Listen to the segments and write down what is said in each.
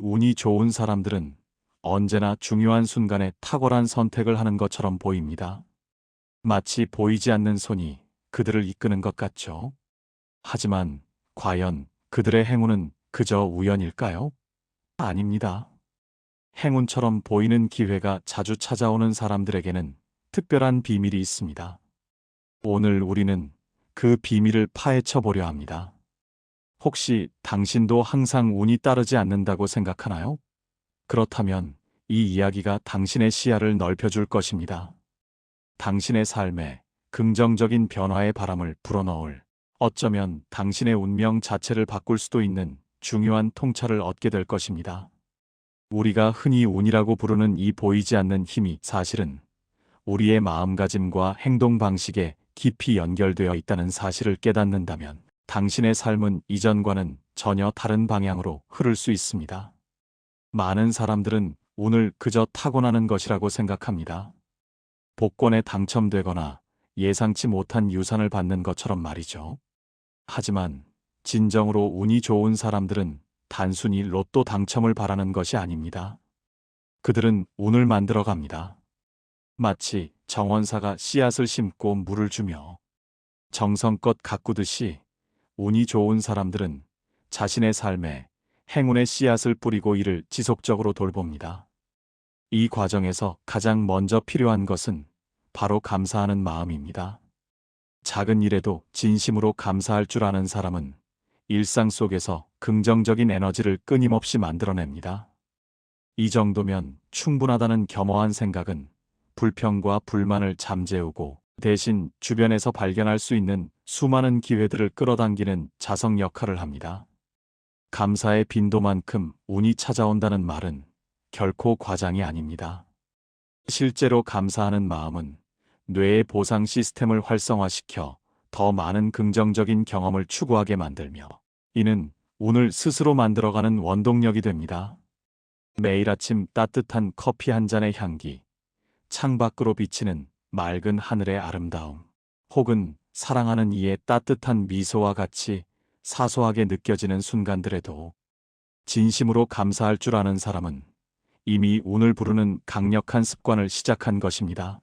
운이 좋은 사람들은 언제나 중요한 순간에 탁월한 선택을 하는 것처럼 보입니다. 마치 보이지 않는 손이 그들을 이끄는 것 같죠. 하지만 과연 그들의 행운은 그저 우연일까요? 아닙니다. 행운처럼 보이는 기회가 자주 찾아오는 사람들에게는 특별한 비밀이 있습니다. 오늘 우리는 그 비밀을 파헤쳐 보려 합니다. 혹시 당신도 항상 운이 따르지 않는다고 생각하나요? 그렇다면 이 이야기가 당신의 시야를 넓혀줄 것입니다. 당신의 삶에 긍정적인 변화의 바람을 불어넣을, 어쩌면 당신의 운명 자체를 바꿀 수도 있는 중요한 통찰을 얻게 될 것입니다. 우리가 흔히 운이라고 부르는 이 보이지 않는 힘이 사실은 우리의 마음가짐과 행동 방식에 깊이 연결되어 있다는 사실을 깨닫는다면 당신의 삶은 이전과는 전혀 다른 방향으로 흐를 수 있습니다. 많은 사람들은 운을 그저 타고나는 것이라고 생각합니다. 복권에 당첨되거나 예상치 못한 유산을 받는 것처럼 말이죠. 하지만 진정으로 운이 좋은 사람들은 단순히 로또 당첨을 바라는 것이 아닙니다. 그들은 운을 만들어 갑니다. 마치 정원사가 씨앗을 심고 물을 주며 정성껏 가꾸듯이 운이 좋은 사람들은 자신의 삶에 행운의 씨앗을 뿌리고 이를 지속적으로 돌봅니다. 이 과정에서 가장 먼저 필요한 것은 바로 감사하는 마음입니다. 작은 일에도 진심으로 감사할 줄 아는 사람은 일상 속에서 긍정적인 에너지를 끊임없이 만들어냅니다. 이 정도면 충분하다는 겸허한 생각은 불평과 불만을 잠재우고 대신 주변에서 발견할 수 있는 수많은 기회들을 끌어당기는 자석 역할을 합니다. 감사의 빈도만큼 운이 찾아온다는 말은 결코 과장이 아닙니다. 실제로 감사하는 마음은 뇌의 보상 시스템을 활성화시켜 더 많은 긍정적인 경험을 추구하게 만들며 이는 운을 스스로 만들어가는 원동력이 됩니다. 매일 아침 따뜻한 커피 한 잔의 향기, 창밖으로 비치는 맑은 하늘의 아름다움, 혹은 사랑하는 이의 따뜻한 미소와 같이 사소하게 느껴지는 순간들에도 진심으로 감사할 줄 아는 사람은 이미 운을 부르는 강력한 습관을 시작한 것입니다.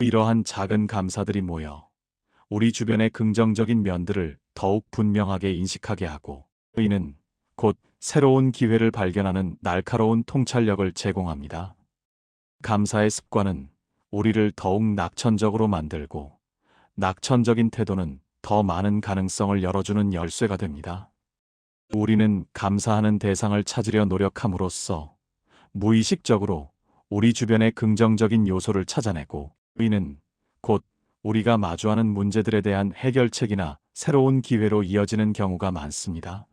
이러한 작은 감사들이 모여 우리 주변의 긍정적인 면들을 더욱 분명하게 인식하게 하고 이는 곧 새로운 기회를 발견하는 날카로운 통찰력을 제공합니다. 감사의 습관은 우리를 더욱 낙천적으로 만들고 낙천적인 태도는 더 많은 가능성을 열어주는 열쇠가 됩니다. 우리는 감사하는 대상을 찾으려 노력함으로써 무의식적으로 우리 주변의 긍정적인 요소를 찾아내고 이는 곧 우리가 마주하는 문제들에 대한 해결책이나 새로운 기회로 이어지는 경우가 많습니다.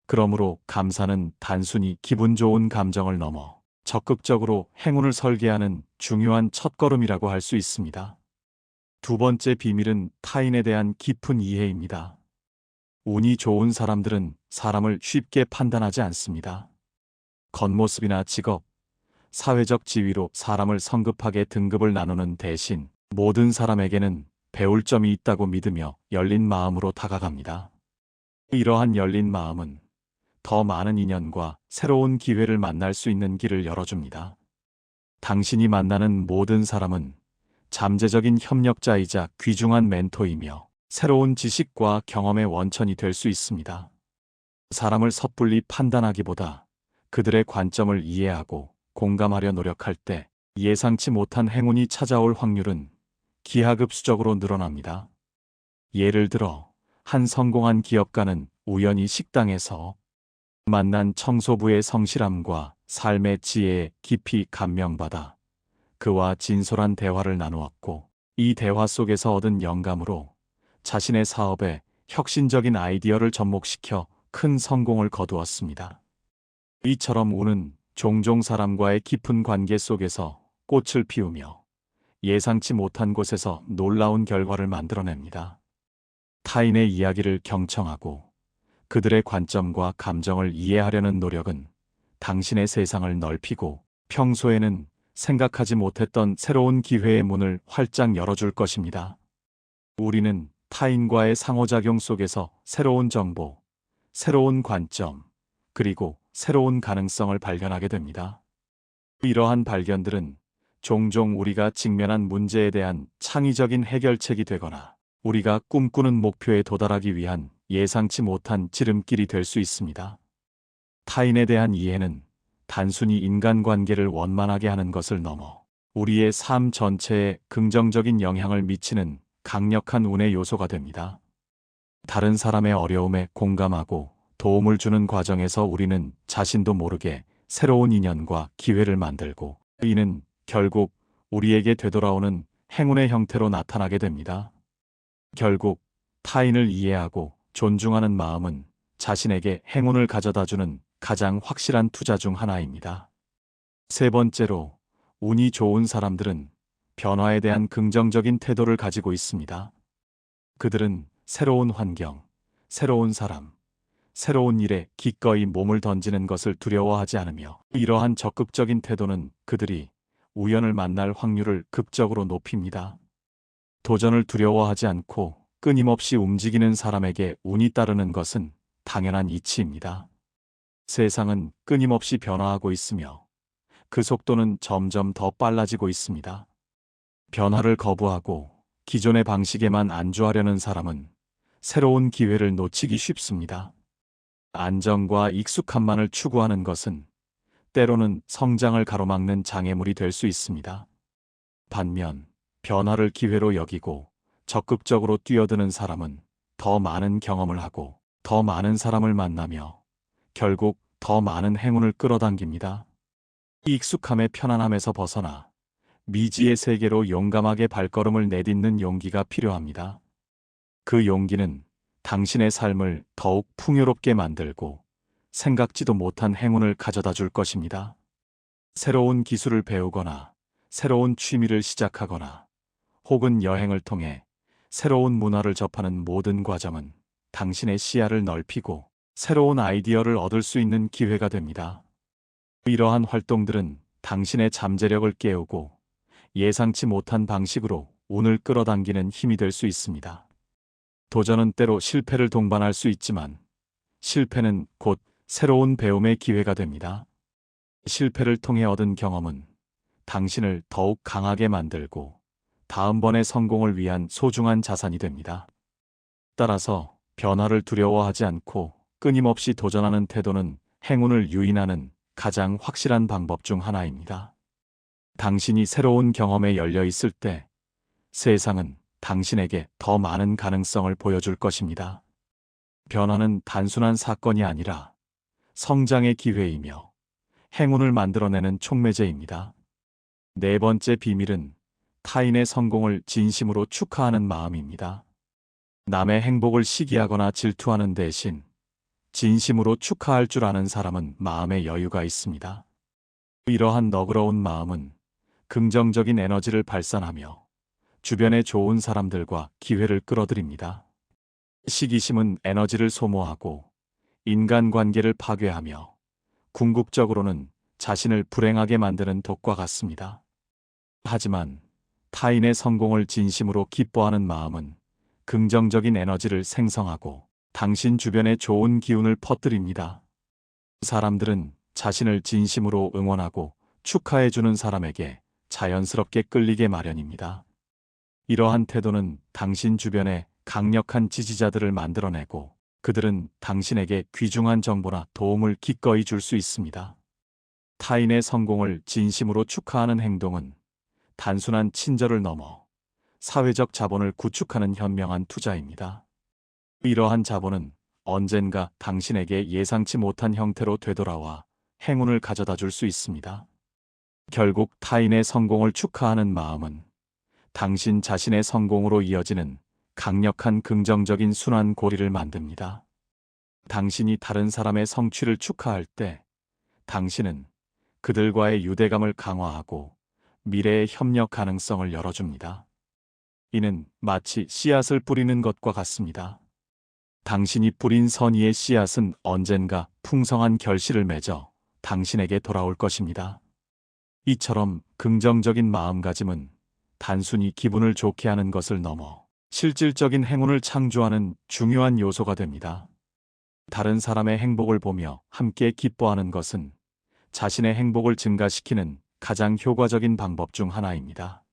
그러므로 감사는 단순히 기분 좋은 감정을 넘어 적극적으로 행운을 설계하는 중요한 첫걸음이라고 할 수 있습니다. 두 번째 비밀은 타인에 대한 깊은 이해입니다. 운이 좋은 사람들은 사람을 쉽게 판단하지 않습니다. 겉모습이나 직업, 사회적 지위로 사람을 성급하게 등급을 나누는 대신 모든 사람에게는 배울 점이 있다고 믿으며 열린 마음으로 다가갑니다. 이러한 열린 마음은 더 많은 인연과 새로운 기회를 만날 수 있는 길을 열어줍니다. 당신이 만나는 모든 사람은 잠재적인 협력자이자 귀중한 멘토이며 새로운 지식과 경험의 원천이 될 수 있습니다. 사람을 섣불리 판단하기보다 그들의 관점을 이해하고 공감하려 노력할 때 예상치 못한 행운이 찾아올 확률은 기하급수적으로 늘어납니다. 예를 들어 한 성공한 기업가는 우연히 식당에서 만난 청소부의 성실함과 삶의 지혜에 깊이 감명받아 그와 진솔한 대화를 나누었고 이 대화 속에서 얻은 영감으로 자신의 사업에 혁신적인 아이디어를 접목시켜 큰 성공을 거두었습니다. 이처럼 운은 종종 사람과의 깊은 관계 속에서 꽃을 피우며 예상치 못한 곳에서 놀라운 결과를 만들어냅니다. 타인의 이야기를 경청하고 그들의 관점과 감정을 이해하려는 노력은 당신의 세상을 넓히고 평소에는 생각하지 못했던 새로운 기회의 문을 활짝 열어줄 것입니다. 우리는 타인과의 상호작용 속에서 새로운 정보, 새로운 관점, 그리고 새로운 가능성을 발견하게 됩니다. 이러한 발견들은 종종 우리가 직면한 문제에 대한 창의적인 해결책이 되거나 우리가 꿈꾸는 목표에 도달하기 위한 예상치 못한 지름길이 될 수 있습니다. 타인에 대한 이해는 단순히 인간관계를 원만하게 하는 것을 넘어 우리의 삶 전체에 긍정적인 영향을 미치는 강력한 운의 요소가 됩니다. 다른 사람의 어려움에 공감하고 도움을 주는 과정에서 우리는 자신도 모르게 새로운 인연과 기회를 만들고 이는 결국 우리에게 되돌아오는 행운의 형태로 나타나게 됩니다. 결국 타인을 이해하고 존중하는 마음은 자신에게 행운을 가져다주는 가장 확실한 투자 중 하나입니다. 세 번째로, 운이 좋은 사람들은 변화에 대한 긍정적인 태도를 가지고 있습니다. 그들은 새로운 환경, 새로운 사람, 새로운 일에 기꺼이 몸을 던지는 것을 두려워하지 않으며 이러한 적극적인 태도는 그들이 우연을 만날 확률을 극적으로 높입니다. 도전을 두려워하지 않고 끊임없이 움직이는 사람에게 운이 따르는 것은 당연한 이치입니다. 세상은 끊임없이 변화하고 있으며 그 속도는 점점 더 빨라지고 있습니다. 변화를 거부하고 기존의 방식에만 안주하려는 사람은 새로운 기회를 놓치기 쉽습니다. 안정과 익숙함만을 추구하는 것은 때로는 성장을 가로막는 장애물이 될 수 있습니다. 반면 변화를 기회로 여기고 적극적으로 뛰어드는 사람은 더 많은 경험을 하고 더 많은 사람을 만나며 결국 더 많은 행운을 끌어당깁니다. 익숙함의 편안함에서 벗어나 미지의 세계로 용감하게 발걸음을 내딛는 용기가 필요합니다. 그 용기는 당신의 삶을 더욱 풍요롭게 만들고 생각지도 못한 행운을 가져다 줄 것입니다. 새로운 기술을 배우거나 새로운 취미를 시작하거나 혹은 여행을 통해 새로운 문화를 접하는 모든 과정은 당신의 시야를 넓히고 새로운 아이디어를 얻을 수 있는 기회가 됩니다. 이러한 활동들은 당신의 잠재력을 깨우고 예상치 못한 방식으로 운을 끌어당기는 힘이 될 수 있습니다. 도전은 때로 실패를 동반할 수 있지만 실패는 곧 새로운 배움의 기회가 됩니다. 실패를 통해 얻은 경험은 당신을 더욱 강하게 만들고 다음번의 성공을 위한 소중한 자산이 됩니다. 따라서 변화를 두려워하지 않고 끊임없이 도전하는 태도는 행운을 유인하는 가장 확실한 방법 중 하나입니다. 당신이 새로운 경험에 열려 있을 때 세상은 당신에게 더 많은 가능성을 보여줄 것입니다. 변화는 단순한 사건이 아니라 성장의 기회이며 행운을 만들어내는 촉매제입니다. 네 번째 비밀은 타인의 성공을 진심으로 축하하는 마음입니다. 남의 행복을 시기하거나 질투하는 대신 진심으로 축하할 줄 아는 사람은 마음에 여유가 있습니다. 이러한 너그러운 마음은 긍정적인 에너지를 발산하며 주변의 좋은 사람들과 기회를 끌어들입니다. 시기심은 에너지를 소모하고 인간관계를 파괴하며 궁극적으로는 자신을 불행하게 만드는 독과 같습니다. 하지만 타인의 성공을 진심으로 기뻐하는 마음은 긍정적인 에너지를 생성하고 당신 주변에 좋은 기운을 퍼뜨립니다. 사람들은 자신을 진심으로 응원하고 축하해주는 사람에게 자연스럽게 끌리게 마련입니다. 이러한 태도는 당신 주변에 강력한 지지자들을 만들어내고 그들은 당신에게 귀중한 정보나 도움을 기꺼이 줄 수 있습니다. 타인의 성공을 진심으로 축하하는 행동은 단순한 친절을 넘어 사회적 자본을 구축하는 현명한 투자입니다. 이러한 자본은 언젠가 당신에게 예상치 못한 형태로 되돌아와 행운을 가져다 줄 수 있습니다. 결국 타인의 성공을 축하하는 마음은 당신 자신의 성공으로 이어지는 강력한 긍정적인 순환 고리를 만듭니다. 당신이 다른 사람의 성취를 축하할 때 당신은 그들과의 유대감을 강화하고 미래의 협력 가능성을 열어줍니다. 이는 마치 씨앗을 뿌리는 것과 같습니다. 당신이 뿌린 선의의 씨앗은 언젠가 풍성한 결실을 맺어 당신에게 돌아올 것입니다. 이처럼 긍정적인 마음가짐은 단순히 기분을 좋게 하는 것을 넘어 실질적인 행운을 창조하는 중요한 요소가 됩니다. 다른 사람의 행복을 보며 함께 기뻐하는 것은 자신의 행복을 증가시키는 가장 효과적인 방법 중 하나입니다.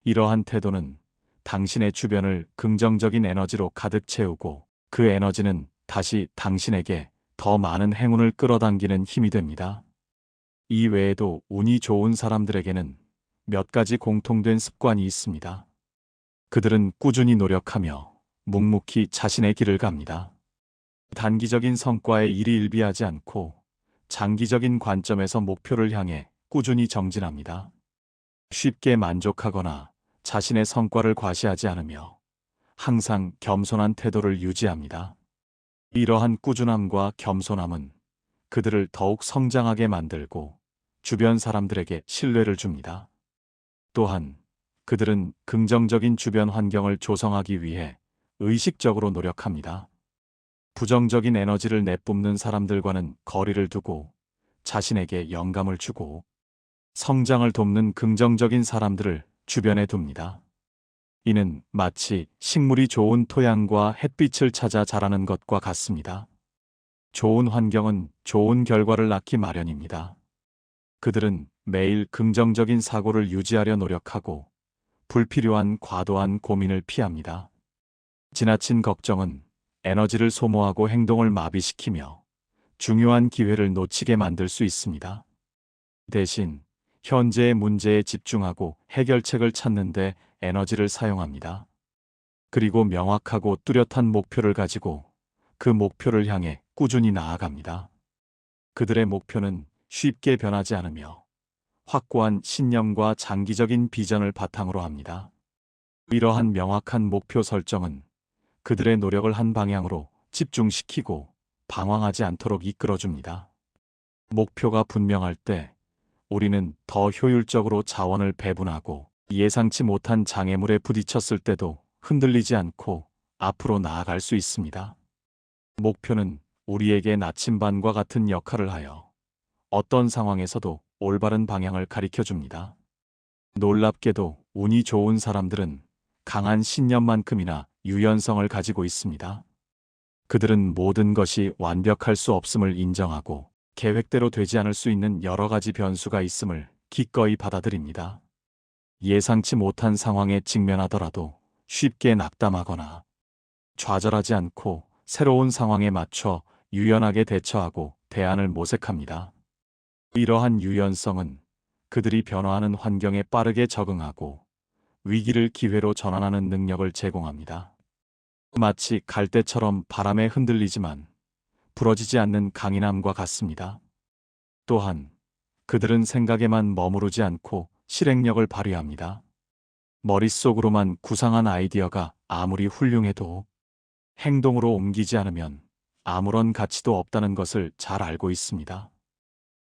이러한 태도는 당신의 주변을 긍정적인 에너지로 가득 채우고 그 에너지는 다시 당신에게 더 많은 행운을 끌어당기는 힘이 됩니다. 이 외에도 운이 좋은 사람들에게는 몇 가지 공통된 습관이 있습니다. 그들은 꾸준히 노력하며 묵묵히 자신의 길을 갑니다. 단기적인 성과에 일희일비하지 않고 장기적인 관점에서 목표를 향해 꾸준히 정진합니다. 쉽게 만족하거나 자신의 성과를 과시하지 않으며 항상 겸손한 태도를 유지합니다. 이러한 꾸준함과 겸손함은 그들을 더욱 성장하게 만들고 주변 사람들에게 신뢰를 줍니다. 또한 그들은 긍정적인 주변 환경을 조성하기 위해 의식적으로 노력합니다. 부정적인 에너지를 내뿜는 사람들과는 거리를 두고 자신에게 영감을 주고 성장을 돕는 긍정적인 사람들을 주변에 둡니다. 이는 마치 식물이 좋은 토양과 햇빛을 찾아 자라는 것과 같습니다. 좋은 환경은 좋은 결과를 낳기 마련입니다. 그들은 매일 긍정적인 사고를 유지하려 노력하고 불필요한 과도한 고민을 피합니다. 지나친 걱정은 에너지를 소모하고 행동을 마비시키며 중요한 기회를 놓치게 만들 수 있습니다. 대신 현재의 문제에 집중하고 해결책을 찾는 데 에너지를 사용합니다. 그리고 명확하고 뚜렷한 목표를 가지고 그 목표를 향해 꾸준히 나아갑니다. 그들의 목표는 쉽게 변하지 않으며 확고한 신념과 장기적인 비전을 바탕으로 합니다. 이러한 명확한 목표 설정은 그들의 노력을 한 방향으로 집중시키고 방황하지 않도록 이끌어줍니다. 목표가 분명할 때 우리는 더 효율적으로 자원을 배분하고 예상치 못한 장애물에 부딪혔을 때도 흔들리지 않고 앞으로 나아갈 수 있습니다. 목표는 우리에게 나침반과 같은 역할을 하여 어떤 상황에서도 올바른 방향을 가리켜 줍니다. 놀랍게도 운이 좋은 사람들은 강한 신념만큼이나 유연성을 가지고 있습니다. 그들은 모든 것이 완벽할 수 없음을 인정하고 계획대로 되지 않을 수 있는 여러 가지 변수가 있음을 기꺼이 받아들입니다. 예상치 못한 상황에 직면하더라도 쉽게 낙담하거나 좌절하지 않고 새로운 상황에 맞춰 유연하게 대처하고 대안을 모색합니다. 이러한 유연성은 그들이 변화하는 환경에 빠르게 적응하고 위기를 기회로 전환하는 능력을 제공합니다. 마치 갈대처럼 바람에 흔들리지만 부러지지 않는 강인함과 같습니다. 또한 그들은 생각에만 머무르지 않고 실행력을 발휘합니다. 머릿속으로만 구상한 아이디어가 아무리 훌륭해도 행동으로 옮기지 않으면 아무런 가치도 없다는 것을 잘 알고 있습니다.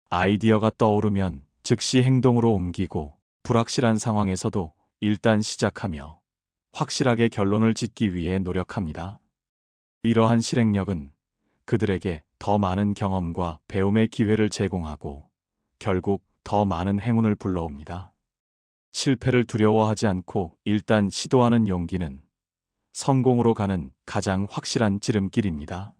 아이디어가 떠오르면 즉시 행동으로 옮기고 불확실한 상황에서도 일단 시작하며 확실하게 결론을 짓기 위해 노력합니다. 이러한 실행력은 그들에게 더 많은 경험과 배움의 기회를 제공하고 결국 더 많은 행운을 불러옵니다. 실패를 두려워하지 않고 일단 시도하는 용기는 성공으로 가는 가장 확실한 지름길입니다.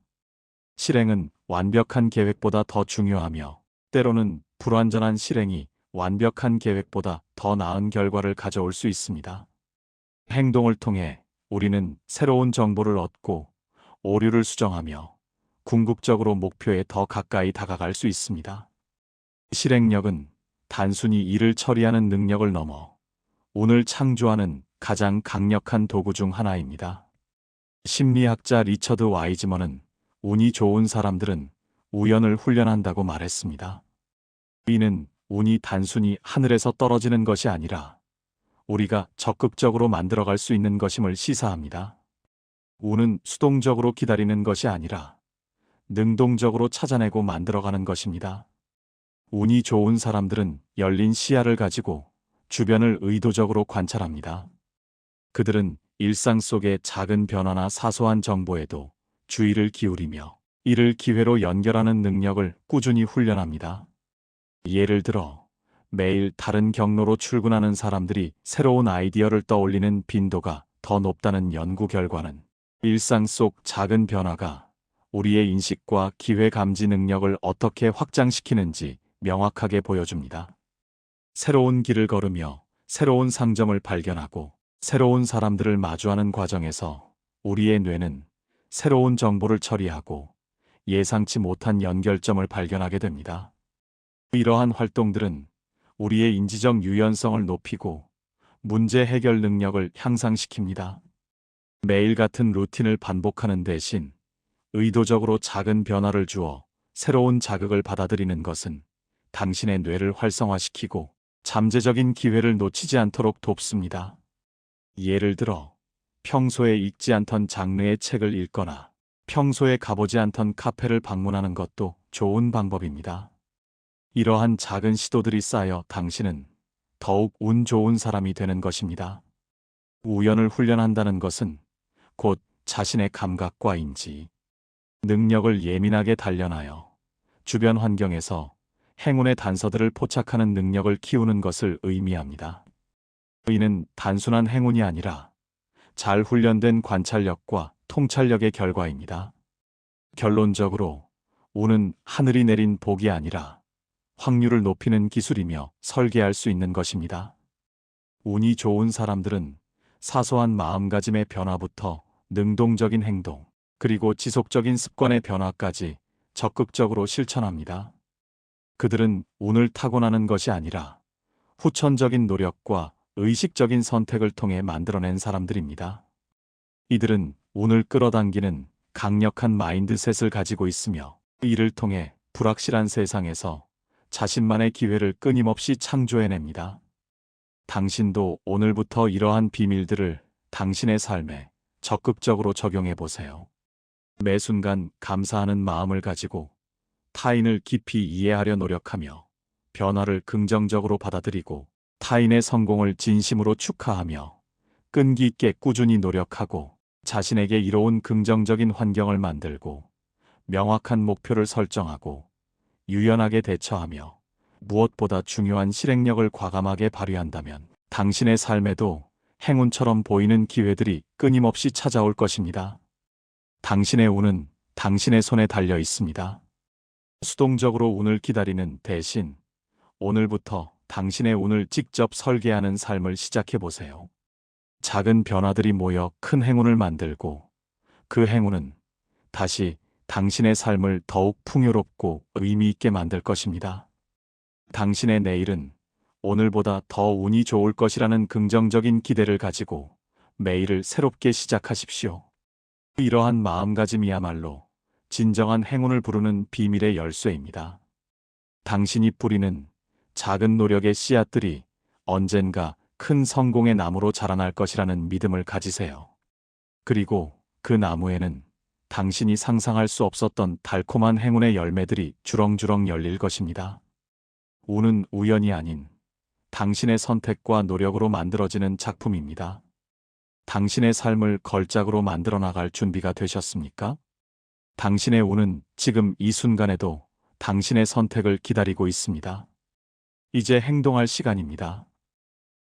실행은 완벽한 계획보다 더 중요하며 때로는 불완전한 실행이 완벽한 계획보다 더 나은 결과를 가져올 수 있습니다. 행동을 통해 우리는 새로운 정보를 얻고 오류를 수정하며 궁극적으로 목표에 더 가까이 다가갈 수 있습니다. 실행력은 단순히 일을 처리하는 능력을 넘어 운을 창조하는 가장 강력한 도구 중 하나입니다. 심리학자 리처드 와이즈먼은 운이 좋은 사람들은 우연을 훈련한다고 말했습니다. 이는 운이 단순히 하늘에서 떨어지는 것이 아니라 우리가 적극적으로 만들어갈 수 있는 것임을 시사합니다. 운은 수동적으로 기다리는 것이 아니라 능동적으로 찾아내고 만들어가는 것입니다. 운이 좋은 사람들은 열린 시야를 가지고 주변을 의도적으로 관찰합니다. 그들은 일상 속의 작은 변화나 사소한 정보에도 주의를 기울이며 이를 기회로 연결하는 능력을 꾸준히 훈련합니다. 예를 들어 매일 다른 경로로 출근하는 사람들이 새로운 아이디어를 떠올리는 빈도가 더 높다는 연구 결과는 일상 속 작은 변화가 우리의 인식과 기회 감지 능력을 어떻게 확장시키는지 명확하게 보여줍니다. 새로운 길을 걸으며 새로운 상점을 발견하고 새로운 사람들을 마주하는 과정에서 우리의 뇌는 새로운 정보를 처리하고 예상치 못한 연결점을 발견하게 됩니다. 이러한 활동들은 우리의 인지적 유연성을 높이고 문제 해결 능력을 향상시킵니다. 매일 같은 루틴을 반복하는 대신 의도적으로 작은 변화를 주어 새로운 자극을 받아들이는 것은 당신의 뇌를 활성화시키고 잠재적인 기회를 놓치지 않도록 돕습니다. 예를 들어 평소에 읽지 않던 장르의 책을 읽거나 평소에 가보지 않던 카페를 방문하는 것도 좋은 방법입니다. 이러한 작은 시도들이 쌓여 당신은 더욱 운 좋은 사람이 되는 것입니다. 우연을 훈련한다는 것은 곧 자신의 감각과 인지, 능력을 예민하게 단련하여 주변 환경에서 행운의 단서들을 포착하는 능력을 키우는 것을 의미합니다. 이는 단순한 행운이 아니라 잘 훈련된 관찰력과 통찰력의 결과입니다. 결론적으로 운은 하늘이 내린 복이 아니라 확률을 높이는 기술이며 설계할 수 있는 것입니다. 운이 좋은 사람들은 사소한 마음가짐의 변화부터 능동적인 행동, 그리고 지속적인 습관의 변화까지 적극적으로 실천합니다. 그들은 운을 타고나는 것이 아니라 후천적인 노력과 의식적인 선택을 통해 만들어낸 사람들입니다. 이들은 운을 끌어당기는 강력한 마인드셋을 가지고 있으며 이를 통해 불확실한 세상에서 자신만의 기회를 끊임없이 창조해냅니다. 당신도 오늘부터 이러한 비밀들을 당신의 삶에 적극적으로 적용해 보세요. 매 순간 감사하는 마음을 가지고 타인을 깊이 이해하려 노력하며 변화를 긍정적으로 받아들이고 타인의 성공을 진심으로 축하하며 끈기 있게 꾸준히 노력하고 자신에게 이로운 긍정적인 환경을 만들고 명확한 목표를 설정하고 유연하게 대처하며 무엇보다 중요한 실행력을 과감하게 발휘한다면 당신의 삶에도 행운처럼 보이는 기회들이 끊임없이 찾아올 것입니다. 당신의 운은 당신의 손에 달려 있습니다. 수동적으로 운을 기다리는 대신 오늘부터 당신의 운을 직접 설계하는 삶을 시작해 보세요. 작은 변화들이 모여 큰 행운을 만들고 그 행운은 다시 당신의 삶을 더욱 풍요롭고 의미 있게 만들 것입니다. 당신의 내일은 오늘보다 더 운이 좋을 것이라는 긍정적인 기대를 가지고 매일을 새롭게 시작하십시오. 이러한 마음가짐이야말로 진정한 행운을 부르는 비밀의 열쇠입니다. 당신이 뿌리는 작은 노력의 씨앗들이 언젠가 큰 성공의 나무로 자라날 것이라는 믿음을 가지세요. 그리고 그 나무에는 당신이 상상할 수 없었던 달콤한 행운의 열매들이 주렁주렁 열릴 것입니다. 운은 우연이 아닌 당신의 선택과 노력으로 만들어지는 작품입니다. 당신의 삶을 걸작으로 만들어 나갈 준비가 되셨습니까? 당신의 운은 지금 이 순간에도 당신의 선택을 기다리고 있습니다. 이제 행동할 시간입니다.